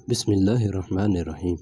बिस्मिल्लाहिर्रहमानिर्रहीम।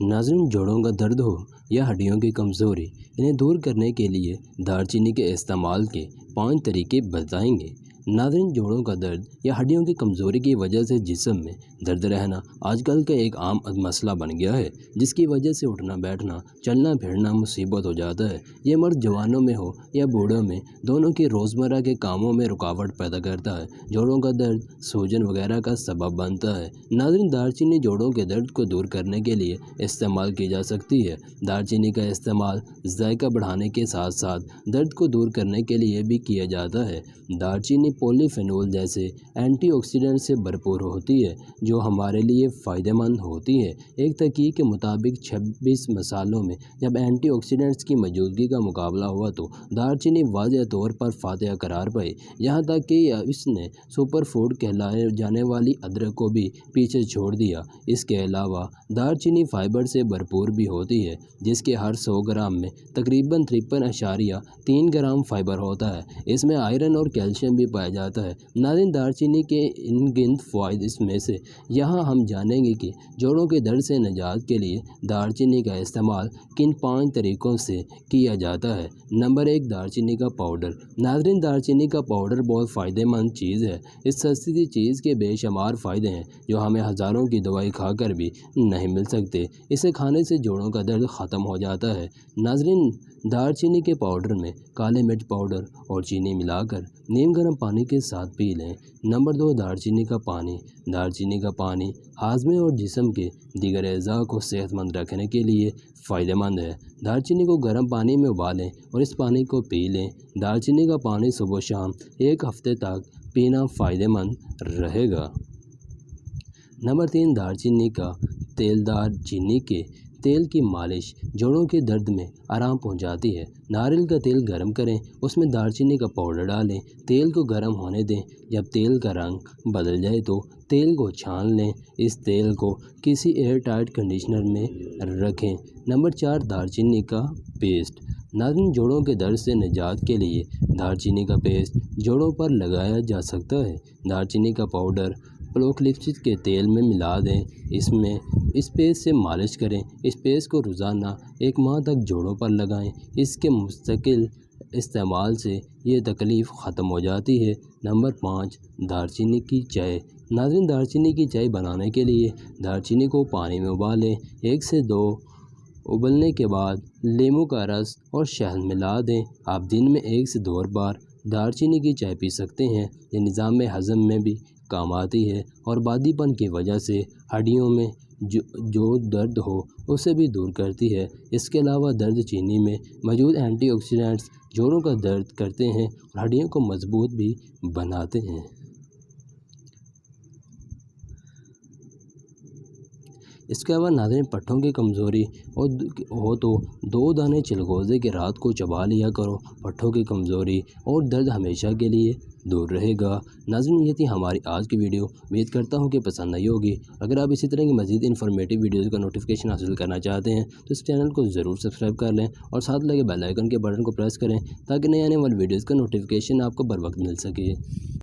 नाज़रीन, जोड़ों का दर्द हो या हड्डियों की कमज़ोरी, इन्हें दूर करने के लिए दालचीनी के इस्तेमाल के 5 तरीके बताएंगे। नाज़रीन, जोड़ों का दर्द या हड्डियों की कमज़ोरी की वजह से जिस्म में दर्द रहना आजकल का एक आम मसला बन गया है, जिसकी वजह से उठना बैठना चलना फिरना मुसीबत हो जाता है। ये मर्द जवानों में हो या बूढ़ों में, दोनों की रोज़मर्रा के कामों में रुकावट पैदा करता है। जोड़ों का दर्द सूजन वगैरह का सबब बनता है। नाज़रीन, दालचीनी जोड़ों के दर्द को दूर करने के लिए इस्तेमाल की जा सकती है। दालचीनी का इस्तेमाल जायका बढ़ाने के साथ साथ दर्द को दूर करने के लिए भी किया जाता है। दालचीनी पॉलीफेनोल जैसे एंटीऑक्सीडेंट से भरपूर होती है, जो हमारे लिए फ़ायदेमंद होती है। एक तहकीक के मुताबिक 26 मसालों में जब एंटीऑक्सीडेंट्स की मौजूदगी का मुकाबला हुआ तो दालचीनी वाज़ेह तौर पर फातिहा करार पाई। यहाँ तक कि इसने सुपर फूड कहलाए जाने वाली अदरक को भी पीछे छोड़ दिया। इसके अलावा दालचीनी फाइबर से भरपूर भी होती है, जिसके हर 100 ग्राम में तकरीबन 53.3 ग्राम फाइबर होता है। इसमें आयरन और कैल्शियम भी पाया जाता है। नाज़रीन, दालचीनी के अनगिनत फ़वाइद इसमें से यहाँ हम जानेंगे कि जोड़ों के दर्द से निजात के लिए दालचीनी का इस्तेमाल किन 5 तरीक़ों से किया जाता है। नंबर 1, दालचीनी का पाउडर। नाज़रीन, दालचीनी का पाउडर बहुत फ़ायदेमंद चीज़ है। इस सस्ती सी चीज़ के बेशुमार फ़ायदे हैं, जो हमें हज़ारों की दवाई खाकर भी नहीं मिल सकते। इसे खाने से जोड़ों का दर्द ख़त्म हो जाता है। नाज़रीन, दालचीनी के पाउडर में काले मिर्च पाउडर और चीनी मिलाकर नीम गर्म पानी के साथ पी लें। नंबर 2, दालचीनी का पानी। दालचीनी का पानी हाजमे और जिस्म के दीगर अज़ा को सेहतमंद रखने के लिए फ़ायदेमंद है। दालचीनी को गर्म पानी में उबालें और इस पानी को पी लें। दालचीनी का पानी सुबह शाम 1 हफ़्ते तक पीना फ़ायदेमंद रहेगा। नंबर 3, दालचीनी का तेल। दालचीनी के तेल की मालिश जोड़ों के दर्द में आराम पहुंचाती है। नारियल का तेल गर्म करें, उसमें दालचीनी का पाउडर डालें, तेल को गर्म होने दें। जब तेल का रंग बदल जाए तो तेल को छान लें। इस तेल को किसी एयर टाइट कंडीशनर में रखें। नंबर 4, दालचीनी का पेस्ट। नाज़रीन, जोड़ों के दर्द से निजात के लिए दालचीनी का पेस्ट जोड़ों पर लगाया जा सकता है। दालचीनी का पाउडर प्रोक्लिप्सिस के तेल में मिला दें। इस पेस्ट से मालिश करें। इस पेस्ट को रोज़ाना 1 माह तक जोड़ों पर लगाएं। इसके मुस्तकिल इस्तेमाल से ये तकलीफ़ ख़त्म हो जाती है। नंबर 5, दालचीनी की चाय। नाज़रीन, दालचीनी की चाय बनाने के लिए दालचीनी को पानी में उबालें। 1 से 2 उबलने के बाद नींबू का रस और शहद मिला दें। आप दिन में 1 से 2 बार दालचीनी की चाय पी सकते हैं। ये निज़ाम में हज़म में भी काम आती है और बादीपन की वजह से हड्डियों में जो दर्द हो उसे भी दूर करती है। इसके अलावा दर्द चीनी में मौजूद एंटीऑक्सीडेंट्स जोड़ों का दर्द करते हैं और हड्डियों को मजबूत भी बनाते हैं। इसके अलावा नाज़रीन, पट्ठों की कमज़ोरी हो तो 2 दाने चिलगोज़े के रात को चबा लिया करो। पट्ठों की कमज़ोरी और दर्द हमेशा के लिए दूर रहेगा। नाज़रीन, ये थी हमारी आज की वीडियो। उम्मीद करता हूँ कि पसंद आई होगी। अगर आप इसी तरह की मज़ीद इन्फॉर्मेटिव वीडियोज़ का नोटिफिकेशन हासिल करना चाहते हैं तो इस चैनल को ज़रूर सब्सक्राइब कर लें और साथ लगे बेल आइकन के बटन को प्रेस करें, ताकि नए आने वाली वीडियोज़ का नोटिफिकेशन आपको बर वक्त मिल सके।